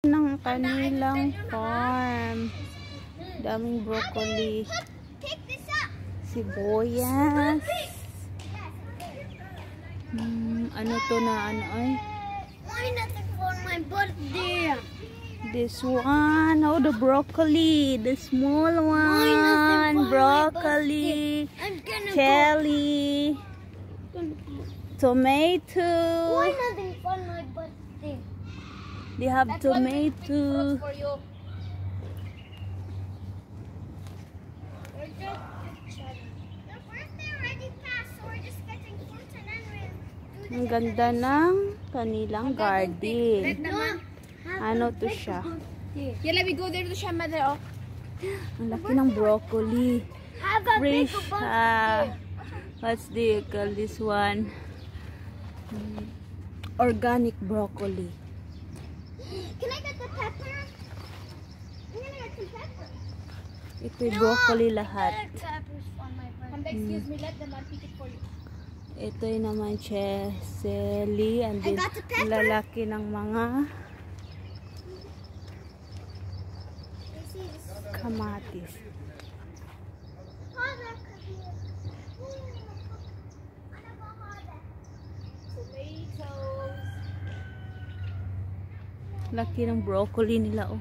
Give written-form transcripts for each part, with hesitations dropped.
Ng kanilang farm. Daming broccoli, sibuyas. Ano to na ano ay? Why nothing for my birthday? This one, oh the broccoli, the small one, broccoli, chili, tomato. Why nothing for my birthday? They have tomato. For you. The birthday already passed, so we're just getting fruit and then we'll do Ang ganda ng kanilang garden. Ano to siya? Yeah, let me go there to show mother. Oh. Ang laki ng broccoli. Have a big Fresh. birthday. What's the call this one? Organic broccoli. Can I get the pepper? I'm gonna get some pepper. Ito'y broccoli lahat. Peppers for my birthday. Excuse me, let them pick it for you. Ito'y naman chili. And then, got the pepper. lalaki ng mga kamatis. Laki ng broccoli nila, oh.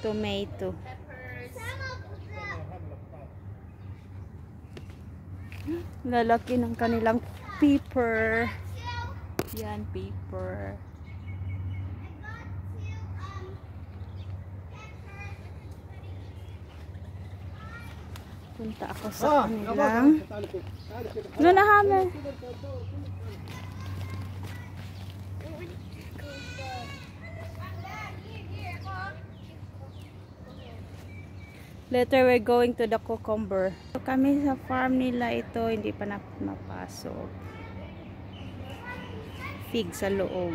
Tomato. Lalaki ng kanilang pepper. Yan, pepper. Punta ako sa kanilang. Ano na hammer? Later we're going to the cucumber. So, kami sa farm nila ito, hindi pa napasok. Fig sa loob.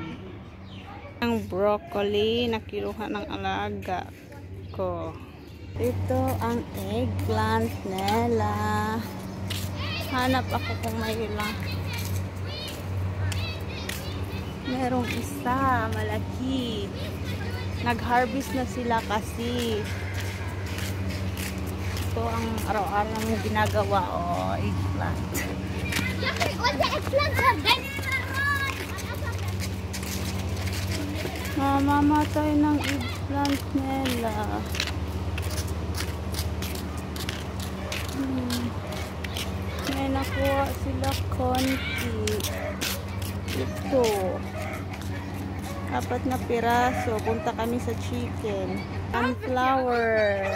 Ang broccoli na kinuha ng alaga ko. Ito ang eggplant nila. Hanap ako kung may ilang. Merong isa, malaki. Nag-harvest na sila kasi. Ito ang araw-araw mong ginagawa. Oh, eggplant. Mamamatay ng eggplant nila. May nakuha sila konti. Ito. 4 na piraso. Punta kami sa chicken. Sunflower.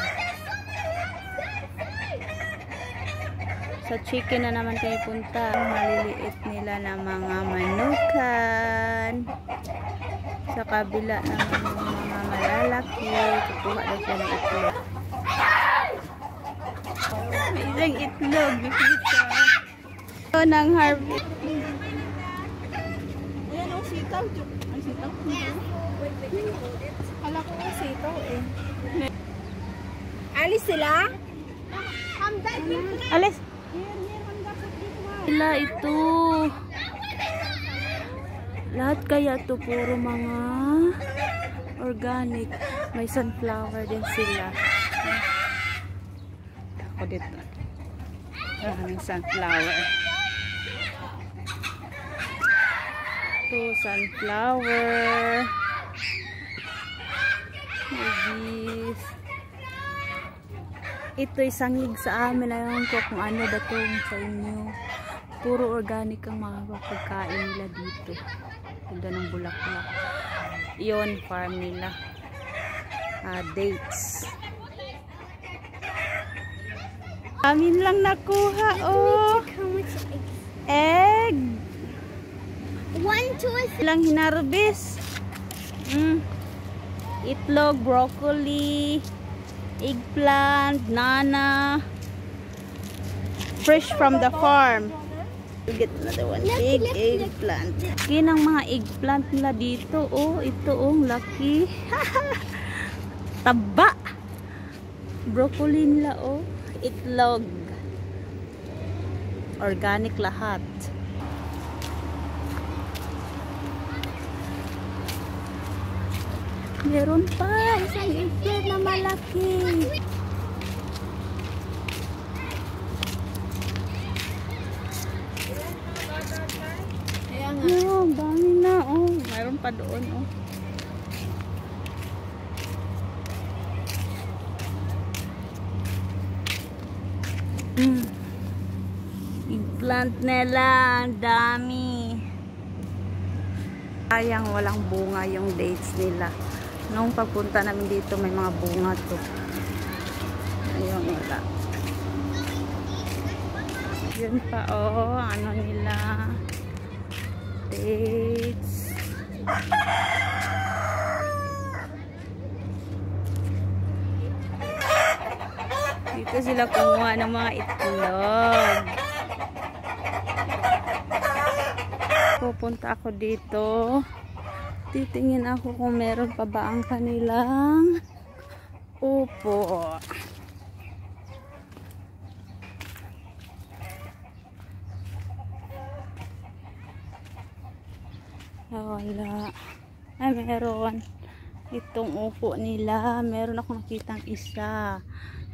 Sa chicken na naman kayo punta. Maliliit nila na mga manukan. Sa kabila naman ng mga malalaki. Kukuha na siya ng itlog. May isang itlog. Nakita. Ito ng harvest. Ayan o, sitaw. Ang sitaw. Hala ko ang sitaw eh. Alis sila? Alis. Sila ito. Lahat kaya ito puro mga organic. May sunflower din sila. Ako dito. Maraming sunflower. Ito, sunflower. Maybe. Ito'y sangig sa amin. Ayaw ko kung ano datong sa inyo. Puro organic ang mga pagkain nila dito. Ganda ng bulaklak. Iyon, farm nila. Dates. Amin lang nakuha, oh. Egg. 1, 2, 3. Ilang hinarbis. Itlog, broccoli, eggplant, nana. Fresh from the farm. We get another one. Big eggplant. Laki ng mga eggplant nila dito. Oh, ito oh, laki. Taba. Broccoli nila oh. itlog. Organic lahat. Meron pa isang itlog na malaki. No, dami na. Oh, mayroon pa doon. Oh. Eggplant nila, ang dami. Sayang walang bunga yung dates nila. Nung pagpunta namin dito, may mga bunga to. Ayun, wala. Yun pa, oh, ano nila. Dates. Dito sila kumuha ng mga itlog. Pupunta ako dito. Titingin ako kung meron pa ba ang kanilang upo. Wala. Ay, meron. Itong upo nila. Meron ako nakitang isa.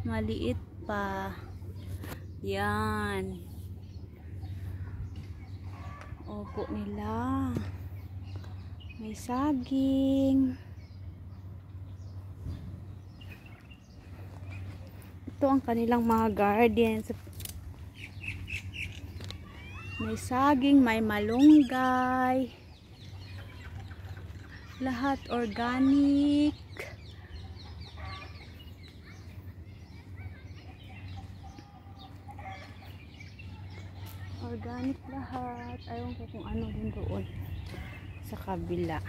Maliit pa. Yan. Upo nila. May saging. Ito ang kanilang mga gardens. May saging, may malunggay. Lahat organic. Organic lahat. Ayaw ko kung ano din doon sa kabila.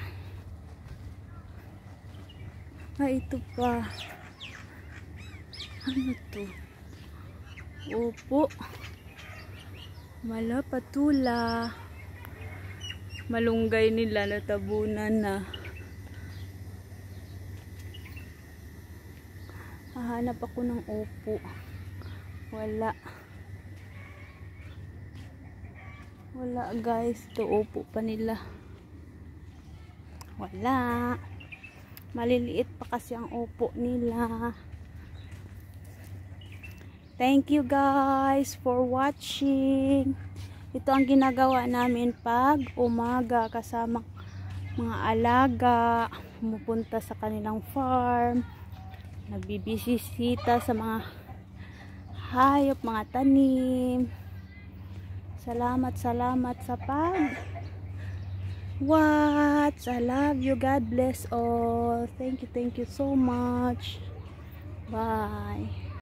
Ay, ito pa. Ano to? Opo. Malapatula. Malunggay nila natabunan na. Hahanap ako ng upo. Wala. Wala guys. Ito upo pa nila. Wala. Maliliit pa kasi ang upo nila. Thank you guys for watching. Ito ang ginagawa namin pag umaga kasama mga alaga. Pumupunta sa kanilang farm. Nagbibisita sa mga hayop, mga tanim. Salamat sa watch. I love you. God bless all. Thank you so much. Bye.